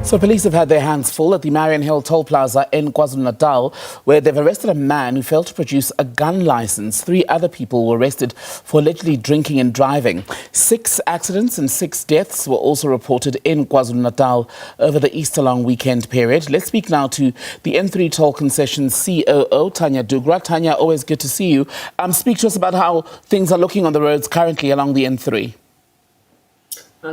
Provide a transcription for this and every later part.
So police have had their hands full at the Mariannhill Toll Plaza in KwaZulu-Natal, where they've arrested a man who failed to produce a gun license. 3 other people were arrested for allegedly drinking and driving. 6 accidents and 6 deaths were also reported in KwaZulu-Natal over the Easter long weekend period. Let's speak now to the N3 Toll Concession COO, Thania Dhoogra. Thania, always good to see you. Speak to us about how things are looking on the roads currently along the N3.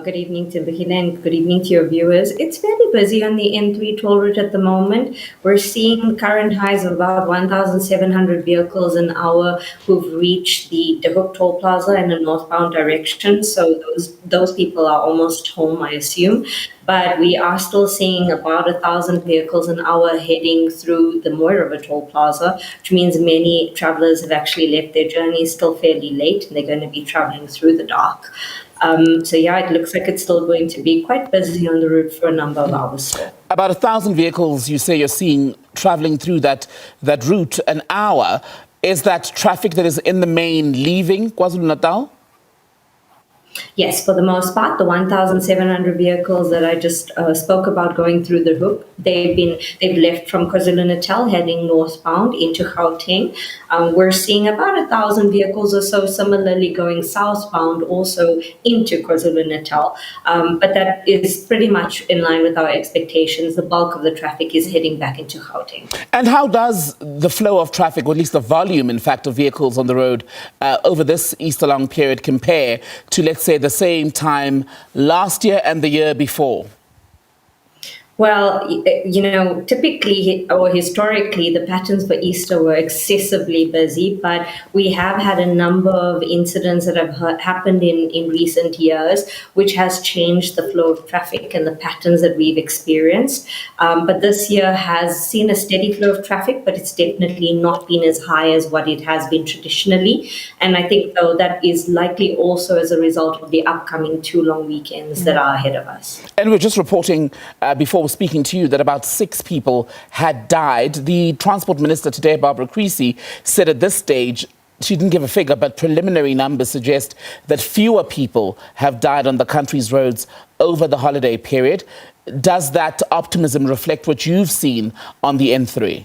Good evening to Bahina and good evening to your viewers. It's fairly busy on the N3 toll route at the moment. We're seeing current highs of about 1,700 vehicles an hour who've reached the Mariannhill Toll Plaza in a northbound direction. So those people are almost home, I assume. But we are still seeing about 1,000 vehicles an hour heading through the Mariannhill Toll Plaza, which means many travelers have actually left their journey still fairly late and they're going to be traveling through the dark. So yeah, it looks like it's still going to be quite busy on the route for a number of hours still. About 1,000 vehicles you say you're seeing travelling through that route an hour. Is that traffic that is in the main leaving KwaZulu-Natal? Yes, for the most part, the 1,700 vehicles that I just spoke about going through the hook, they've left from KwaZulu-Natal heading northbound into Gauteng. We're seeing about 1,000 vehicles or so similarly going southbound also into KwaZulu-Natal. But that is pretty much in line with our expectations. The bulk of the traffic is heading back into Gauteng. And how does the flow of traffic, or at least the volume, in fact, of vehicles on the road over this Easter long period compare to, let's say, the same time last year and the year before? Well, typically or historically, the patterns for Easter were excessively busy, but we have had a number of incidents that have happened in recent years, which has changed the flow of traffic and the patterns that we've experienced. But this year has seen a steady flow of traffic, but it's definitely not been as high as what it has been traditionally. And I think, though, that is likely also as a result of the upcoming 2 long weekends that are ahead of us. And we're just reporting before speaking to you that about 6 people had died. The Transport Minister today, Barbara Creecy, said at this stage, she didn't give a figure, but preliminary numbers suggest that fewer people have died on the country's roads over the holiday period. Does that optimism reflect what you've seen on the N3?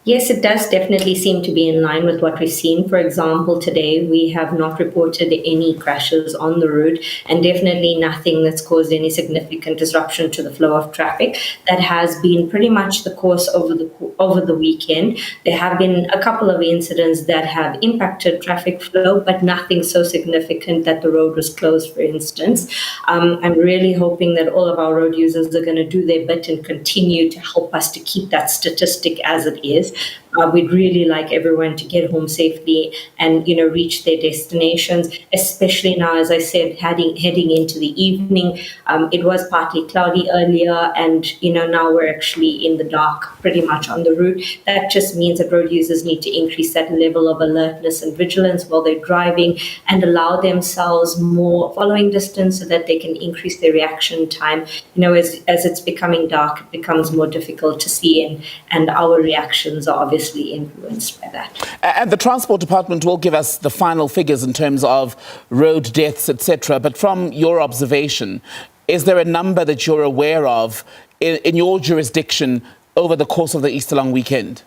Yes, it does definitely seem to be in line with what we've seen. For example, today we have not reported any crashes on the route and definitely nothing that's caused any significant disruption to the flow of traffic. That has been pretty much the course over the weekend. There have been a couple of incidents that have impacted traffic flow, but nothing so significant that the road was closed, for instance. I'm really hoping that all of our road users are going to do their bit and continue to help us to keep that statistic as it is. We'd really like everyone to get home safely and, reach their destinations, especially now, as I said, heading into the evening. It was partly cloudy earlier and, now we're actually in the dark pretty much on the route. That just means that road users need to increase that level of alertness and vigilance while they're driving and allow themselves more following distance so that they can increase their reaction time. As it's becoming dark, it becomes more difficult to see and our reactions are obviously influenced by that. And the Transport Department will give us the final figures in terms of road deaths, etc. But from your observation, is there a number that you're aware of in your jurisdiction over the course of the Easter long weekend?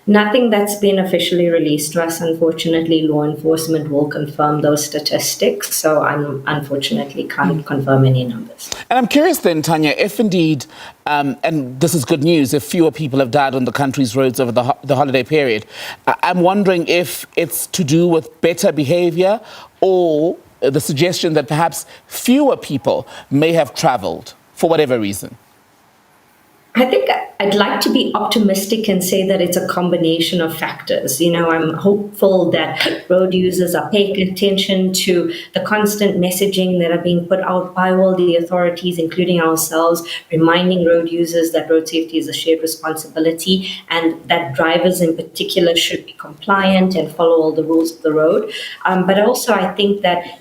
Nothing that's been officially released to us. Unfortunately, law enforcement will confirm those statistics, so I unfortunately can't confirm any numbers. And I'm curious then, Thania, if indeed, and this is good news, if fewer people have died on the country's roads over the holiday period, I'm wondering if it's to do with better behaviour or the suggestion that perhaps fewer people may have travelled for whatever reason. I think I'd like to be optimistic and say that it's a combination of factors. I'm hopeful that road users are paying attention to the constant messaging that are being put out by all the authorities, including ourselves, reminding road users that road safety is a shared responsibility and that drivers in particular should be compliant and follow all the rules of the road. But also I think that,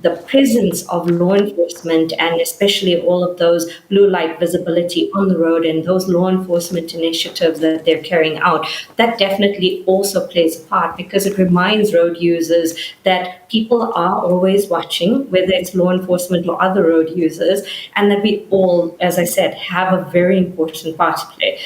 the presence of law enforcement, and especially all of those blue light visibility on the road and those law enforcement initiatives that they're carrying out, that definitely also plays a part, because it reminds road users that people are always watching, whether it's law enforcement or other road users, and that we all, as I said, have a very important part to play.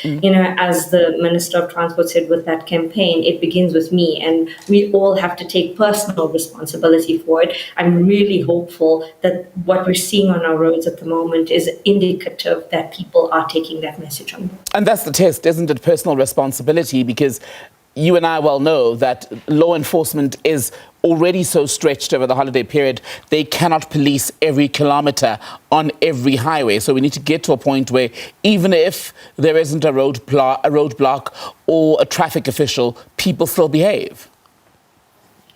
As the Minister of Transport said with that campaign, it begins with me, and we all have to take personal responsibility for it. I'm really hopeful that what we're seeing on our roads at the moment is indicative that people are taking that message on board. And that's the test, isn't it? Personal responsibility, because you and I well know that law enforcement is already so stretched over the holiday period. They cannot police every kilometre on every highway. So we need to get to a point where even if there isn't a roadblock or a traffic official, people still behave.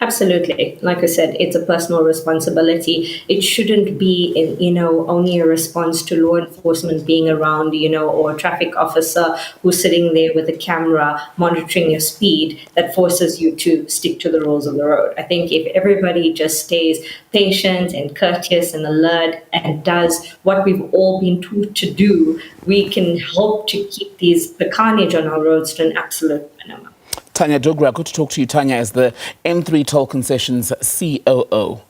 Absolutely. Like I said, it's a personal responsibility. It shouldn't be, only a response to law enforcement being around, or a traffic officer who's sitting there with a camera monitoring your speed that forces you to stick to the rules of the road. I think if everybody just stays patient and courteous and alert and does what we've all been taught to do, we can hope to keep the carnage on our roads to an absolute minimum. Thania Dhoogra, good to talk to you. Thania is the M3 Toll Concessions COO.